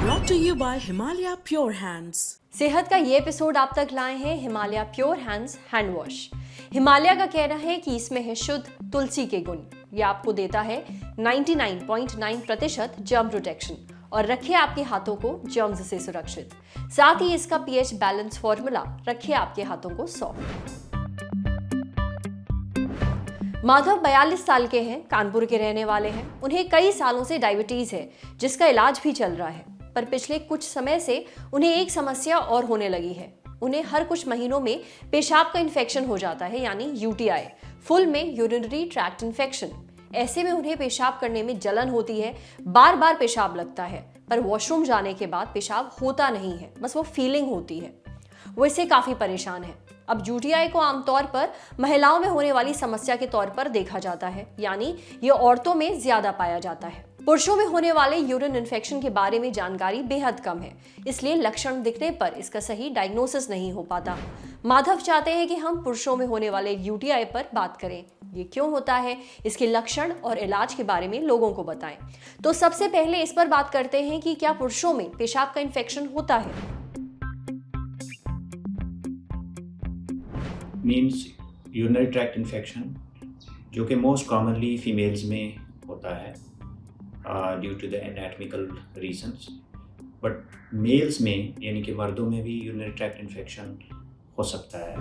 Brought to you by Himalaya Pure Hands. सेहत का ये एपिसोड आप तक लाए हैं Himalaya pure hands hand wash. Himalaya का कहना है कि इसमें है शुद्ध तुलसी के गुण। ये आपको देता है 99.9% जर्म प्रोटेक्शन और रखे आपके हाथों को जर्म्स से सुरक्षित। साथ ही इसका पीएच बैलेंस फॉर्मूला रखे आपके हाथों को सॉफ्ट। माधव 42 साल के हैं, कानपुर के रहने वाले हैं। उन्हें कई सालों से डायबिटीज है जिसका इलाज भी चल रहा है, पर पिछले कुछ समय से उन्हें एक समस्या और होने लगी है। उन्हें हर कुछ महीनों में पेशाब का इन्फेक्शन हो जाता है, यानी यूटीआई, फुल में यूरिनरी ट्रैक्ट इन्फेक्शन। ऐसे में उन्हें पेशाब करने में जलन होती है, बार बार पेशाब लगता है, पर वॉशरूम जाने के बाद पेशाब होता नहीं है, बस वो फीलिंग होती है। वो इससे काफी परेशान है। अब यूटीआई को आमतौर पर महिलाओं में होने वाली समस्या के तौर पर देखा जाता है, यानी ये औरतों में ज्यादा पाया जाता है। पुरुषों में होने वाले यूरिन इन्फेक्शन के बारे में जानकारी बेहद कम है, इसलिए लक्षण दिखने पर इसका सही डायग्नोसिस नहीं हो पाता। माधव चाहते हैं कि हम पुरुषों में होने वाले यूटीआई पर बात करें। ये क्यों होता है, इसके लक्षण और इलाज के बारे में लोगों को बताएं। तो सबसे पहले इस पर बात करते हैं कि क्या पुरुषों में पेशाब का इन्फेक्शन होता है। मीन्स यूरिनरी ट्रैक्ट इन्फेक्शन, जो कि मोस्ट कॉमनली फीमेल्स में होता है due to the anatomical reasons, but males में यानी कि मर्दों में भी यूरिनरी ट्रैक्ट इन्फेक्शन हो सकता है।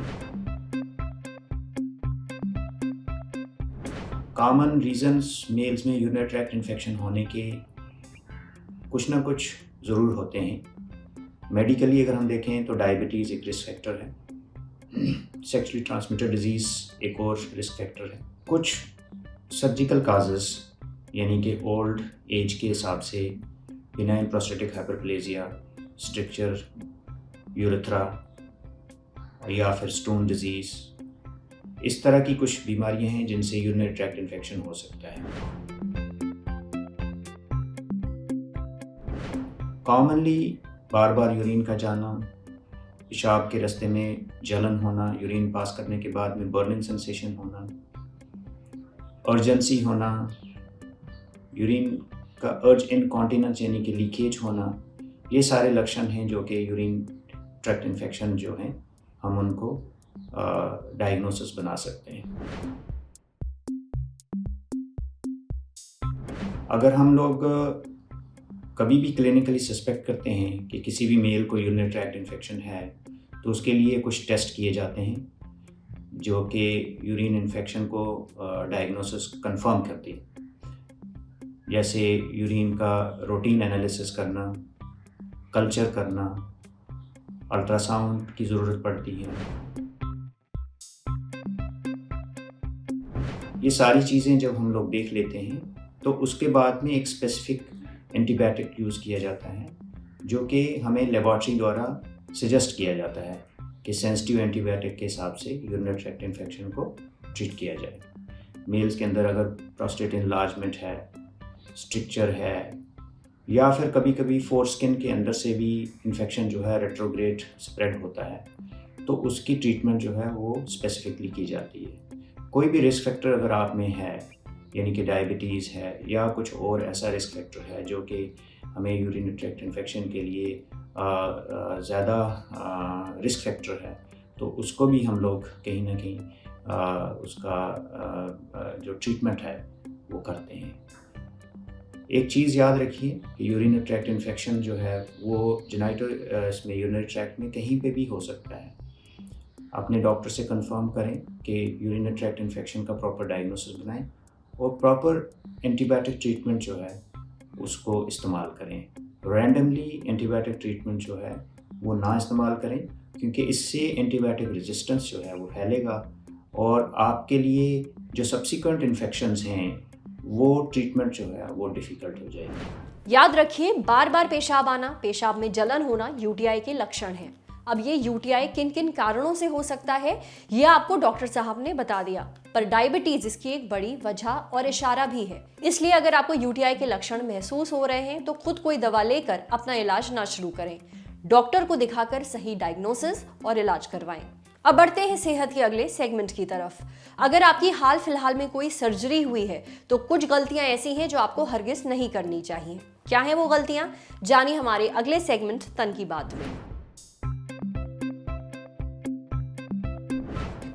कॉमन रीजंस मेल्स में यूरिनरी ट्रैक्ट इन्फेक्शन होने के कुछ ना कुछ ज़रूर होते हैं। मेडिकली अगर हम देखें तो डायबिटीज़ एक रिस्क फैक्टर है, सेक्सुअली ट्रांसमिटेड डिजीज़ एक और रिस्क फैक्टर है। कुछ सर्जिकल काजेस यानी कि ओल्ड एज के हिसाब से benign prostatic hyperplasia, structure urethra या फिर स्टोन डिजीज़, इस तरह की कुछ बीमारियां हैं जिनसे यूरिनरी ट्रैक्ट इन्फेक्शन हो सकता है। कॉमनली बार बार यूरिन का जाना, पेशाब के रास्ते में जलन होना, यूरिन पास करने के बाद में बर्निंग सेंसेशन होना, अर्जेंसी होना, यूरिन का अर्ज इनकॉन्टिनेंस यानी कि लीकेज होना, ये सारे लक्षण हैं जो कि यूरिन ट्रैक्ट इन्फेक्शन जो हैं हम उनको डायग्नोसिस बना सकते हैं। अगर हम लोग कभी भी क्लिनिकली सस्पेक्ट करते हैं कि किसी भी मेल को यूरिनरी ट्रैक्ट इन्फेक्शन है, तो उसके लिए कुछ टेस्ट किए जाते हैं जो कि यूरिन इन्फेक्शन को डायग्नोसिस कंफर्म करती है। जैसे यूरिन का रूटीन एनालिसिस करना, कल्चर करना, अल्ट्रासाउंड की ज़रूरत पड़ती है। ये सारी चीज़ें जब हम लोग देख लेते हैं तो उसके बाद में एक स्पेसिफिक एंटीबायोटिक यूज़ किया जाता है जो कि हमें लेबॉरेटरी द्वारा सजेस्ट किया जाता है कि सेंसिटिव एंटीबायोटिक के हिसाब से यूरिनरी ट्रैक्ट इन्फेक्शन को ट्रीट किया जाए। मेल्स के अंदर अगर प्रोस्टेट इनलार्जमेंट है, स्ट्रक्चर है, या फिर कभी कभी फोरस्किन के अंदर से भी इन्फेक्शन जो है रेट्रोग्रेड स्प्रेड होता है, तो उसकी ट्रीटमेंट जो है वो स्पेसिफिकली की जाती है। कोई भी रिस्क फैक्टर अगर आप में है, यानी कि डायबिटीज़ है या कुछ और ऐसा रिस्क फैक्टर है जो कि हमें यूरिनरी ट्रैक्ट इन्फेक्शन के लिए ज़्यादा रिस्क फैक्टर है, तो उसको भी हम लोग कहीं ना कहीं उसका जो ट्रीटमेंट है वो करते हैं। एक चीज़ याद रखिए कि यूरिनरी ट्रैक्ट इन्फेक्शन जो है वो जेनिटल इसमें यूरिनरी ट्रैक्ट में कहीं पे भी हो सकता है। अपने डॉक्टर से कंफर्म करें कि यूरिनरी ट्रैक्ट इन्फेक्शन का प्रॉपर डायग्नोसिस बनाएं और प्रॉपर एंटीबायोटिक ट्रीटमेंट जो है उसको इस्तेमाल करें। रैंडमली एंटीबायोटिक ट्रीटमेंट जो है वो ना इस्तेमाल करें, क्योंकि इससे एंटीबायोटिक रेजिस्टेंस जो है वो फैलेगा और आपके लिए जो सब्सिक्वेंट इन्फेक्शंस हैं वो ट्रीटमेंट जो है वो डिफ़िकल्ट हो जाएगी। याद रखिए, बार बार पेशाब आना, पेशाब में जलन होना यूटीआई के लक्षण हैं। अब ये यूटीआई किन किन कारणों से हो सकता है ये आपको डॉक्टर साहब ने बता दिया, पर डायबिटीज इसकी एक बड़ी वजह और इशारा भी है। इसलिए अगर आपको यूटीआई के लक्षण महसूस हो रहे हैं तो खुद कोई दवा लेकर अपना इलाज ना शुरू करें। डॉक्टर को दिखाकर सही डायग्नोसिस और इलाज करवाएं। अब बढ़ते हैं सेहत के अगले सेगमेंट की तरफ। अगर आपकी हाल फिलहाल में कोई सर्जरी हुई है तो कुछ गलतियां ऐसी हैं जो आपको हरगिज नहीं करनी चाहिए। क्या है वो गलतियां, जानिए हमारे अगले सेगमेंट तन की बात में।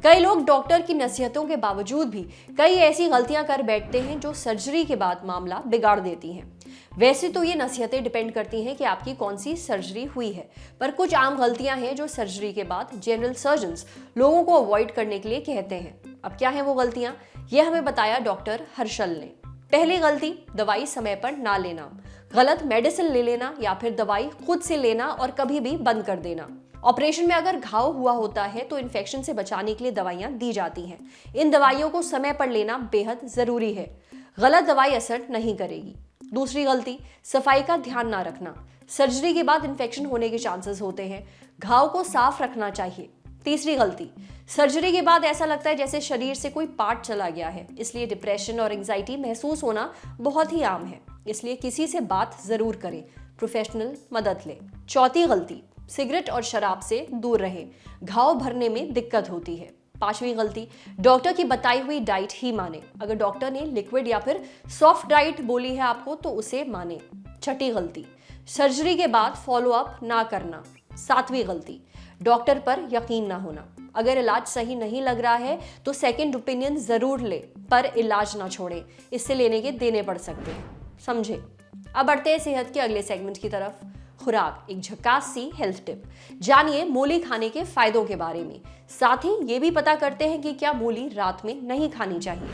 कई लोग डॉक्टर की नसीहतों के बावजूद भी कई ऐसी गलतियां कर बैठते हैं जो सर्जरी के बाद मामला बिगाड़ देती हैं। वैसे तो ये नसीहतें डिपेंड करती हैं कि आपकी कौन सी सर्जरी हुई है, पर कुछ आम गलतियां हैं जो सर्जरी के बाद जनरल सर्जन्स लोगों को अवॉइड करने के लिए कहते हैं। अब क्या है वो गलतियां, ये हमें बताया डॉक्टर हर्षल ने। पहली गलती, दवाई समय पर ना लेना। गलत मेडिसिन ले लेना या फिर दवाई खुद से लेना और कभी भी बंद कर देना। ऑपरेशन में अगर घाव हुआ होता है तो इन्फेक्शन से बचाने के लिए दवाइयां दी जाती हैं। इन दवाइयों को समय पर लेना बेहद जरूरी है। गलत दवाई असर नहीं करेगी। दूसरी गलती, सफाई का ध्यान ना रखना। सर्जरी के बाद इन्फेक्शन होने के चांसेस होते हैं, घाव को साफ रखना चाहिए। तीसरी गलती, सर्जरी के बाद ऐसा लगता है जैसे शरीर से कोई पार्ट चला गया है, इसलिए डिप्रेशन और एंजाइटी महसूस होना बहुत ही आम है। इसलिए किसी से बात जरूर करें, प्रोफेशनल मदद लें। चौथी गलती, सिगरेट और शराब से दूर रहें, घाव भरने में दिक्कत होती है। पांचवी गलती, डॉक्टर की बताई हुई डाइट ही माने। अगर डॉक्टर ने लिक्विड या फिर सॉफ्ट डाइट बोली है आपको तो उसे माने। छठी गलती, सर्जरी के बाद फॉलो अप ना करना। सातवीं गलती, डॉक्टर पर यकीन ना होना। अगर इलाज सही नहीं लग रहा है तो सेकंड ओपिनियन जरूर ले, पर इलाज ना छोड़ें, इससे लेने के देने पड़ सकते हैं, समझे। अब बढ़ते हैं सेहत के अगले सेगमेंट की तरफ। खुराक, एक झकास सी हेल्थ टिप। जानिए मूली खाने के फायदों के बारे में, साथ ही ये भी पता करते हैं कि क्या मूली रात में नहीं खानी चाहिए।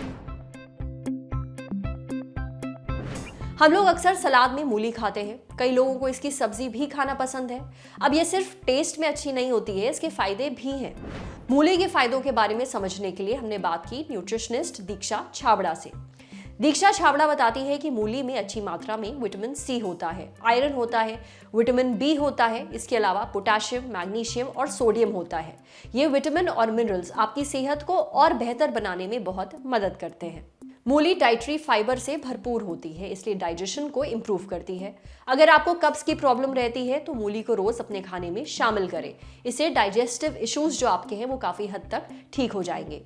हम लोग अक्सर सलाद में मूली खाते हैं, कई लोगों को इसकी सब्जी भी खाना पसंद है। अब ये सिर्फ टेस्ट में अच्छी नहीं होती है, इसके फायदे भी हैं। मूली के फायदों के बारे में समझने के लिए हमने बात की न्यूट्रिशनिस्ट दीक्षा छाबड़ा से। दीक्षा छाबड़ा बताती है कि मूली में अच्छी मात्रा में विटामिन सी होता है, आयरन होता है, विटामिन बी होता है, इसके अलावा पोटेशियम, मैग्नीशियम और सोडियम होता है। ये विटामिन और मिनरल्स आपकी सेहत को और बेहतर बनाने में बहुत मदद करते हैं। मूली डाइटरी फाइबर से भरपूर होती है, इसलिए डाइजेशन को इम्प्रूव करती है। अगर आपको कब्ज की प्रॉब्लम रहती है तो मूली को रोज अपने खाने में शामिल करें, इससे डाइजेस्टिव इश्यूज जो आपके हैं वो काफी हद तक ठीक हो जाएंगे।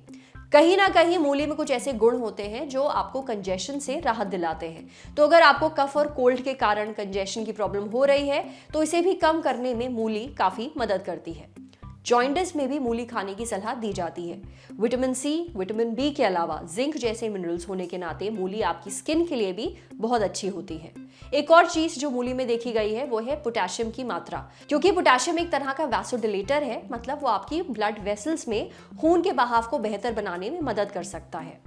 कहीं ना कहीं मूली में कुछ ऐसे गुण होते हैं जो आपको कंजेशन से राहत दिलाते हैं। तो अगर आपको कफ और कोल्ड के कारण कंजेशन की प्रॉब्लम हो रही है तो इसे भी कम करने में मूली काफी मदद करती है। जॉइंटिस में भी मूली खाने की सलाह दी जाती है। विटामिन सी, विटामिन बी के अलावा जिंक जैसे मिनरल्स होने के नाते मूली आपकी स्किन के लिए भी बहुत अच्छी होती है। एक और चीज जो मूली में देखी गई है वो है पोटेशियम की मात्रा, क्योंकि पोटेशियम एक तरह का वैसोडिलेटर है, मतलब वो आपकी ब्लड वेसल्स में खून के बहाव को बेहतर बनाने में मदद कर सकता है।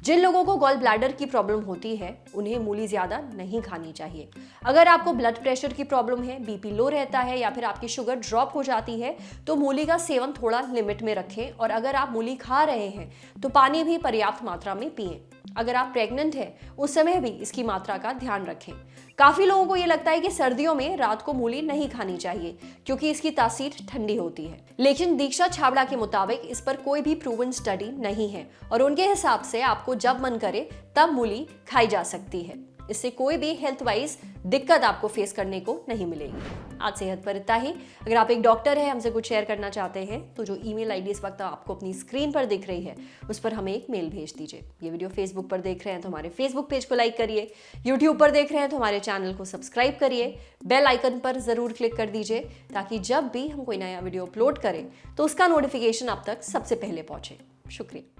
जिन लोगों को गॉल ब्लैडर की प्रॉब्लम होती है उन्हें मूली ज्यादा नहीं खानी चाहिए। अगर आपको ब्लड प्रेशर की प्रॉब्लम है, बीपी लो रहता है या फिर आपकी शुगर ड्रॉप हो जाती है तो मूली का सेवन थोड़ा लिमिट में रखें, और अगर आप मूली खा रहे हैं तो पानी भी पर्याप्त मात्रा में पिएं। अगर आप प्रेग्नेंट हैं उस समय भी इसकी मात्रा का ध्यान रखें। काफी लोगों को ये लगता है कि सर्दियों में रात को मूली नहीं खानी चाहिए क्योंकि इसकी तासीर ठंडी होती है, लेकिन दीक्षा छाबड़ा के मुताबिक इस पर कोई भी प्रूवन स्टडी नहीं है और उनके हिसाब से आपको जब मन करे तब मूली खाई जा सकती है। इससे कोई भी हेल्थ वाइज दिक्कत आपको फेस करने को नहीं मिलेगी। आज सेहत पर इतना ही। अगर आप एक डॉक्टर हैं, हमसे कुछ शेयर करना चाहते हैं तो जो ईमेल आईडी इस वक्त आपको अपनी स्क्रीन पर दिख रही है उस पर हमें एक मेल भेज दीजिए। ये वीडियो फेसबुक पर देख रहे हैं तो हमारे फेसबुक पेज को लाइक करिए, यूट्यूब पर देख रहे हैं तो हमारे चैनल को सब्सक्राइब करिए, बेल आइकन पर जरूर क्लिक कर दीजिए ताकि जब भी हम कोई नया वीडियो अपलोड करें तो उसका नोटिफिकेशन आप तक सबसे पहले पहुंचे। शुक्रिया।